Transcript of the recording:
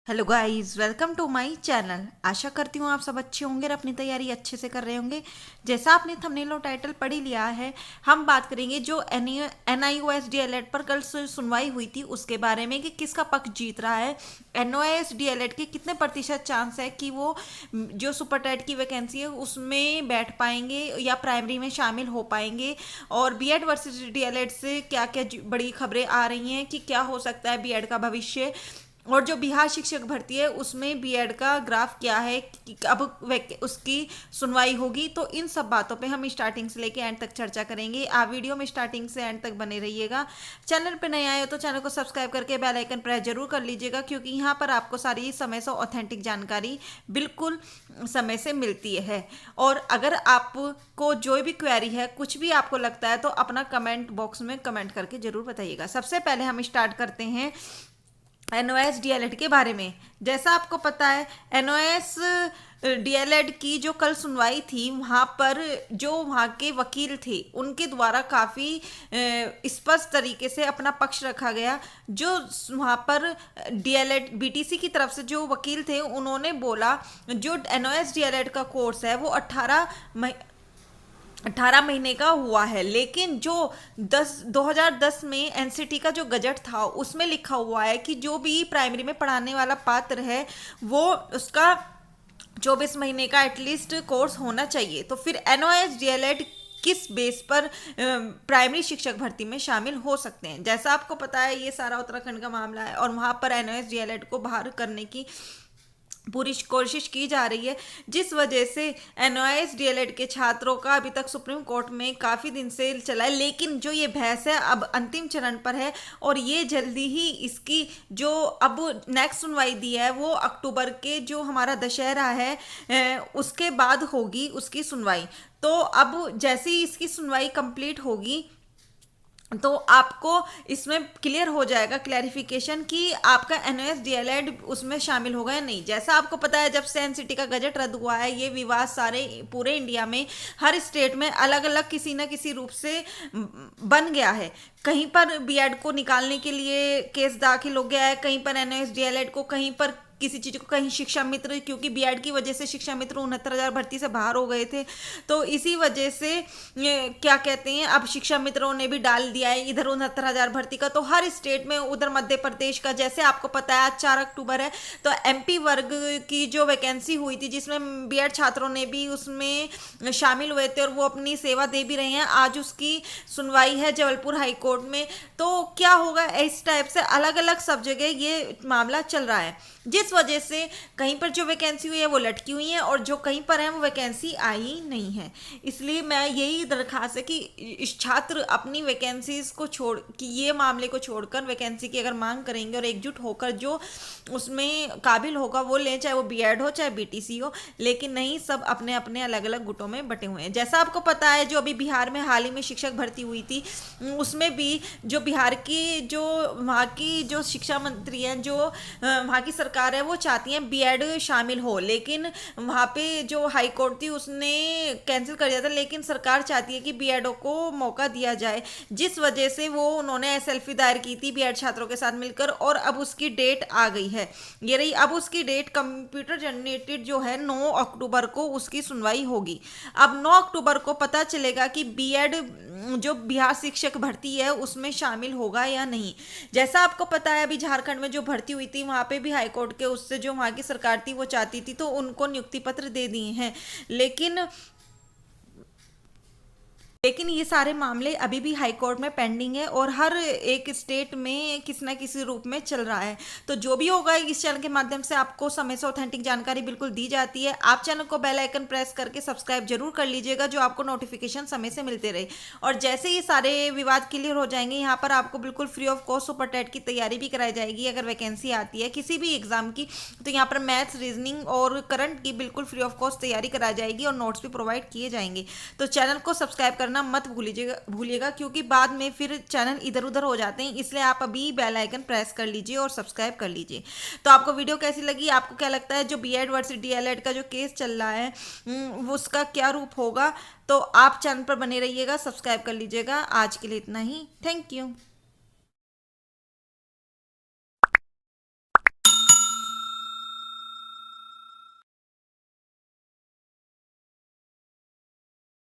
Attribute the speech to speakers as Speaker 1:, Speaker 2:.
Speaker 1: Hello guys, welcome to my channel. आशा करती हूँ आप सब अच्छे होंगे और अपनी तैयारी अच्छे से कर रहे होंगे। जैसा आपने थंबनेल और टाइटल पढ़ ही लिया है, हम बात करेंगे जो NIOS DLED पर कल सुनवाई हुई थी उसके बारे में कि किसका पक्ष जीत रहा है। NIOS DLED के कितने प्रतिशत चांस है कि वो जो सुपर टेट की वैकेंसी है उसमें बैठ पाएंगे या प्राइमरी में शामिल हो पाएंगे, और बीएड वर्सेस DLED से क्या क्या बड़ी खबरें आ रही हैं कि क्या हो सकता है बीएड का भविष्य, और जो बिहार शिक्षक भर्ती है उसमें बीएड का ग्राफ क्या है कि अब उसकी सुनवाई होगी। तो इन सब बातों पे हम स्टार्टिंग से लेके एंड तक चर्चा करेंगे। आप वीडियो में स्टार्टिंग से एंड तक बने रहिएगा। चैनल पे नए आए हो तो चैनल को सब्सक्राइब करके बेल आइकन प्रेस जरूर कर लीजिएगा, क्योंकि यहाँ पर आपको सारी समय से ऑथेंटिक जानकारी बिल्कुल समय से मिलती है। और अगर आपको जो भी क्वेरी है, कुछ भी आपको लगता है, तो अपना कमेंट बॉक्स में कमेंट करके जरूर बताइएगा। सबसे पहले हम स्टार्ट करते हैं NOS DLED के बारे में। जैसा आपको पता है, NOS DLED की जो कल सुनवाई थी वहाँ पर जो वहाँ के वकील थे उनके द्वारा काफ़ी स्पष्ट तरीके से अपना पक्ष रखा गया। जो वहाँ पर DLED BTC की तरफ से जो वकील थे उन्होंने बोला जो NOS DLED का कोर्स है वो 18 महीने का हुआ है, लेकिन जो 2010 में एनसीटी का जो गजट था उसमें लिखा हुआ है कि जो भी प्राइमरी में पढ़ाने वाला पात्र है वो उसका 24 महीने का एटलीस्ट कोर्स होना चाहिए। तो फिर NOS DLED किस बेस पर प्राइमरी शिक्षक भर्ती में शामिल हो सकते हैं। जैसा आपको पता है ये सारा उत्तराखंड का मामला है और वहाँ पर NOS DLED को बाहर करने की पूरी कोशिश की जा रही है, जिस वजह से NOS DLED के छात्रों का अभी तक सुप्रीम कोर्ट में काफ़ी दिन से चला है। लेकिन जो ये बहस है अब अंतिम चरण पर है और ये जल्दी ही इसकी जो अब नेक्स्ट सुनवाई दी है वो अक्टूबर के जो हमारा दशहरा है उसके बाद होगी उसकी सुनवाई। तो अब जैसे ही इसकी सुनवाई कंप्लीट होगी तो आपको इसमें क्लियर हो जाएगा क्लैरिफिकेशन कि आपका NOS DLED उसमें शामिल होगा या नहीं। जैसा आपको पता है जब से एनसीटी का गजट रद्द हुआ है ये विवाद सारे पूरे इंडिया में हर स्टेट में अलग अलग किसी न किसी रूप से बन गया है। कहीं पर बीएड को निकालने के लिए केस दाखिल हो गया है, कहीं पर NOS DLED को, कहीं पर किसी चीज को, कहीं शिक्षा मित्र, क्योंकि बीएड की वजह से शिक्षा मित्र 69,000 भर्ती से बाहर हो गए थे। तो इसी वजह से क्या कहते हैं अब शिक्षा मित्रों ने भी डाल दिया है इधर 69,000 भर्ती का। तो हर स्टेट में, उधर मध्य प्रदेश का जैसे आपको पता है आज 4 अक्टूबर है तो MP वर्ग की जो वैकेंसी हुई थी जिसमें बीएड छात्रों ने भी उसमें शामिल हुए थे और वो अपनी सेवा दे भी रहे हैं, आज उसकी सुनवाई है जबलपुर हाई कोर्ट में। तो क्या होगा, इस टाइप से अलग अलग सब जगह ये मामला चल रहा है, जिस वजह से कहीं पर जो वैकेंसी हुई है वो लटकी हुई है और जो कहीं पर है वो वैकेंसी आई नहीं है। इसलिए मैं यही दरखास्त है कि इस छात्र अपनी वैकेंसीज को छोड़ कि ये मामले को छोड़कर वैकेंसी की अगर मांग करेंगे और एकजुट होकर जो उसमें काबिल होगा वो लें, चाहे वो बीएड हो चाहे BTC हो, लेकिन नहीं सब अपने अपने अलग अलग गुटों में बटे हुए हैं। जैसा आपको पता है जो अभी बिहार में हाल ही में शिक्षक भर्ती हुई थी उसमें भी जो बिहार की जो वहाँ की जो शिक्षा मंत्री हैं, जो वहाँ की सरकार है वो चाहती है बीएड शामिल हो, लेकिन वहाँ पे जो हाई कोर्ट थी उसने कैंसिल कर दिया था। लेकिन सरकार चाहती है कि बीएड को मौका दिया जाए, जिस वजह से वो उन्होंने SLP दायर की थी बीएड छात्रों के साथ मिलकर और अब उसकी डेट आ गई है। ये रही अब उसकी डेट, कंप्यूटर जनरेटेड जो है 9 अक्टूबर को उसकी सुनवाई होगी। अब 9 अक्टूबर को पता चलेगा कि बीएड जो बिहार शिक्षक भर्ती है उसमें शामिल होगा या नहीं। जैसा आपको पता है अभी झारखंड में जो भर्ती हुई थी वहाँ पे भी हाईकोर्ट के उससे जो वहाँ की सरकार थी वो चाहती थी तो उनको नियुक्ति पत्र दे दिए हैं, लेकिन ये सारे मामले अभी भी हाई कोर्ट में पेंडिंग है और हर एक स्टेट में किसी ना किसी रूप में चल रहा है। तो जो भी होगा इस चैनल के माध्यम से आपको समय से ऑथेंटिक जानकारी बिल्कुल दी जाती है। आप चैनल को बेल आइकन प्रेस करके सब्सक्राइब जरूर कर लीजिएगा जो आपको नोटिफिकेशन समय से मिलते रहे। और जैसे ये सारे विवाद क्लियर हो जाएंगे यहाँ पर आपको बिल्कुल free of cost super TET की तैयारी भी कराई जाएगी। अगर वैकेंसी आती है किसी भी एग्जाम की तो यहाँ पर मैथ्स, रीजनिंग और करंट की बिल्कुल फ्री ऑफ कॉस्ट तैयारी कराई जाएगी और नोट्स भी प्रोवाइड किए जाएंगे। तो चैनल को सब्सक्राइब करना मत भूलिएगा, क्योंकि बाद में फिर चैनल इधर उधर हो जाते हैं। इसलिए आप अभी बेल आइकन प्रेस कर लीजिए और सब्सक्राइब कर लीजिए। तो आपको वीडियो कैसी लगी, आपको क्या लगता है जो बीएड वर्सेस DLED का जो केस चल रहा है वो उसका क्या रूप होगा, तो आप चैनल पर बने रहिएगा, सब्सक्राइब कर लीजिएगा। आज के लिए इतना ही, थैंक यू।